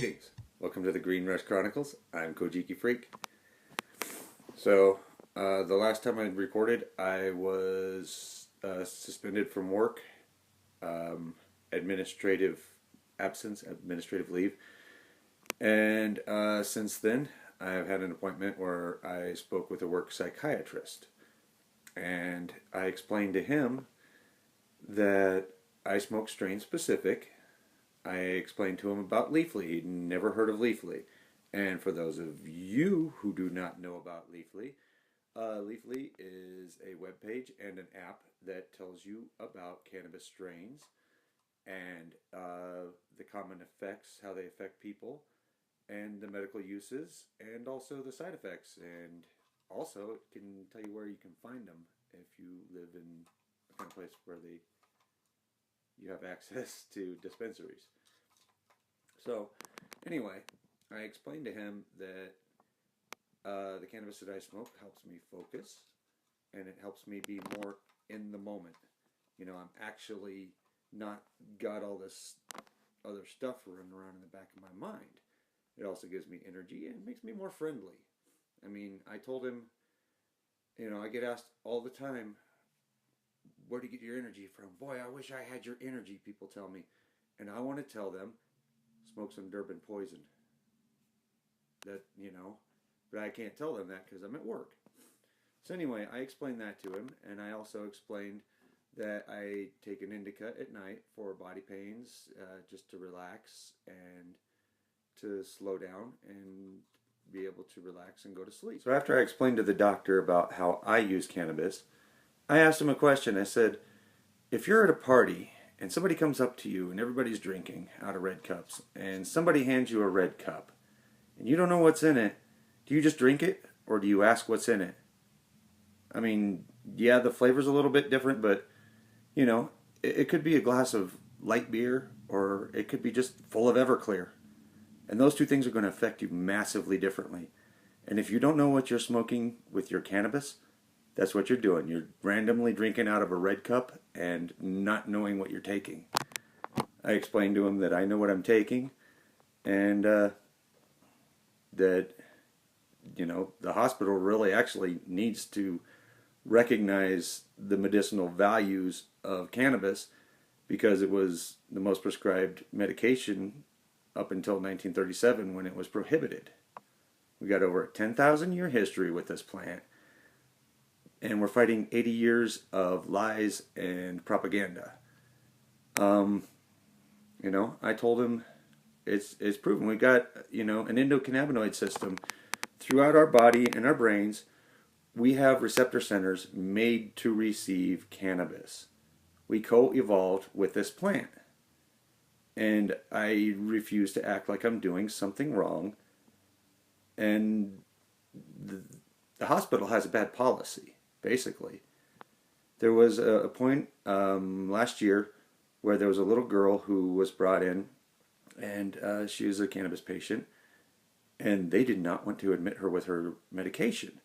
Greetings. Welcome to the Greenrush Chronicles. I'm Kojiki Freak. So, the last time I recorded, I was suspended from work, administrative absence, administrative leave, and since then, I've had an appointment where I spoke with a work psychiatrist, and I explained to him that I smoke strain specific. I explained to him about Leafly. He'd never heard of Leafly. And for those of you who do not know about Leafly, Leafly is a web page and an app that tells you about cannabis strains and the common effects, how they affect people, and the medical uses, and also the side effects. And also, it can tell you where you can find them if you live in a kind of place where you have access to dispensaries. So, anyway, I explained to him that the cannabis that I smoke helps me focus, and it helps me be more in the moment. You know, I'm actually not got all this other stuff running around in the back of my mind. It also gives me energy and it makes me more friendly. I mean, I told him, you know, I get asked all the time, where do you get your energy from? Boy, I wish I had your energy, people tell me. And I want to tell them, smoke some Durban poison. That, you know, but I can't tell them that because I'm at work. So anyway, I explained that to him, and I also explained that I take an indica at night for body pains, just to relax and to slow down and be able to relax and go to sleep. So after I explained to the doctor about how I use cannabis, I asked him a question. I said, if you're at a party and somebody comes up to you and everybody's drinking out of red cups and somebody hands you a red cup and you don't know what's in it, do you just drink it or do you ask what's in it? I mean, yeah, the flavor's a little bit different, but, you know, it could be a glass of light beer or it could be just full of Everclear. And those two things are going to affect you massively differently. And if you don't know what you're smoking with your cannabis, that's what you're doing. You're randomly drinking out of a red cup and not knowing what you're taking. I explained to him that I know what I'm taking and that, you know, the hospital really actually needs to recognize the medicinal values of cannabis because it was the most prescribed medication up until 1937 when it was prohibited. We got over a 10,000 year history with this plant. And we're fighting 80 years of lies and propaganda. You know, I told him it's proven. We got, you know, an endocannabinoid system throughout our body and our brains. We have receptor centers made to receive cannabis. We co-evolved with this plant. And I refuse to act like I'm doing something wrong. And the hospital has a bad policy. Basically, there was a point last year where there was a little girl who was brought in, and she was a cannabis patient, and they did not want to admit her with her medication.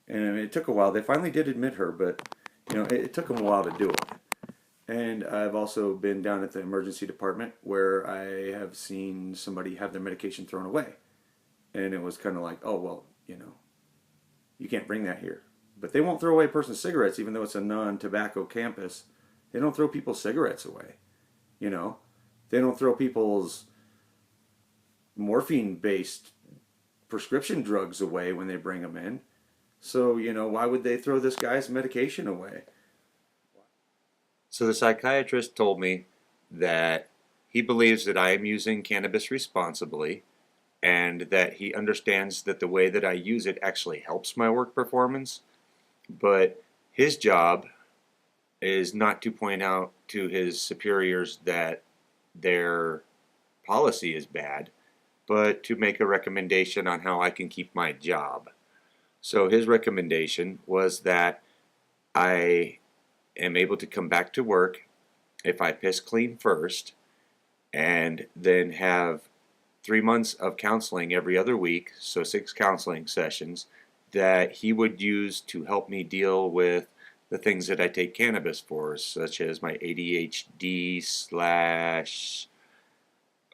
And I mean, it took a while. They finally did admit her, but you know, it took them a while to do it. And I've also been down at the emergency department where I have seen somebody have their medication thrown away, and it was kind of like, oh well, you know, you can't bring that here. But they won't throw away a person's cigarettes, even though it's a non-tobacco campus. They don't throw people's cigarettes away. You know, they don't throw people's morphine-based prescription drugs away when they bring them in. So, you know, why would they throw this guy's medication away? So the psychiatrist told me that he believes that I am using cannabis responsibly and that he understands that the way that I use it actually helps my work performance. But his job is not to point out to his superiors that their policy is bad, but to make a recommendation on how I can keep my job. So his recommendation was that I am able to come back to work if I piss clean first and then have 3 months of counseling every other week, so 6 counseling sessions, that he would use to help me deal with the things that I take cannabis for, such as my ADHD /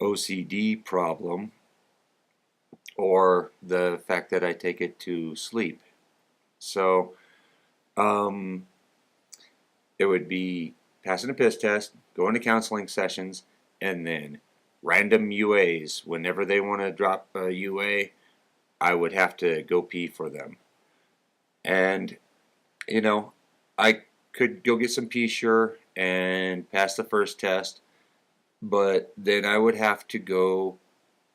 OCD problem or the fact that I take it to sleep. So it would be passing a piss test, going to counseling sessions, and then random UAs. Whenever they want to drop a UA, I would have to go pee for them. And, I could go get some pee, sure, and pass the first test, but then I would have to go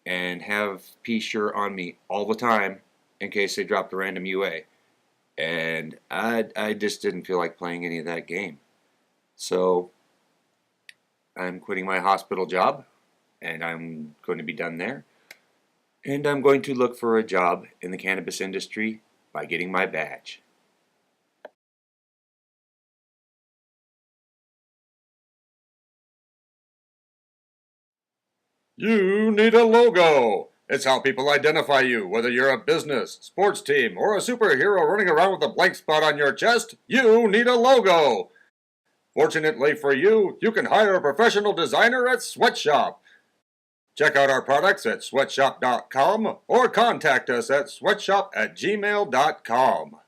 and have pee sure on me all the time in case they dropped a random UA. And I just didn't feel like playing any of that game. So I'm quitting my hospital job, and I'm going to be done there. And I'm going to look for a job in the cannabis industry by getting my badge. You need a logo. It's how people identify you, whether you're a business, sports team, or a superhero running around with a blank spot on your chest. You need a logo. Fortunately for you, you can hire a professional designer at Sweatshop. Check out our products at sweatshop.com or contact us at sweatshop@gmail.com.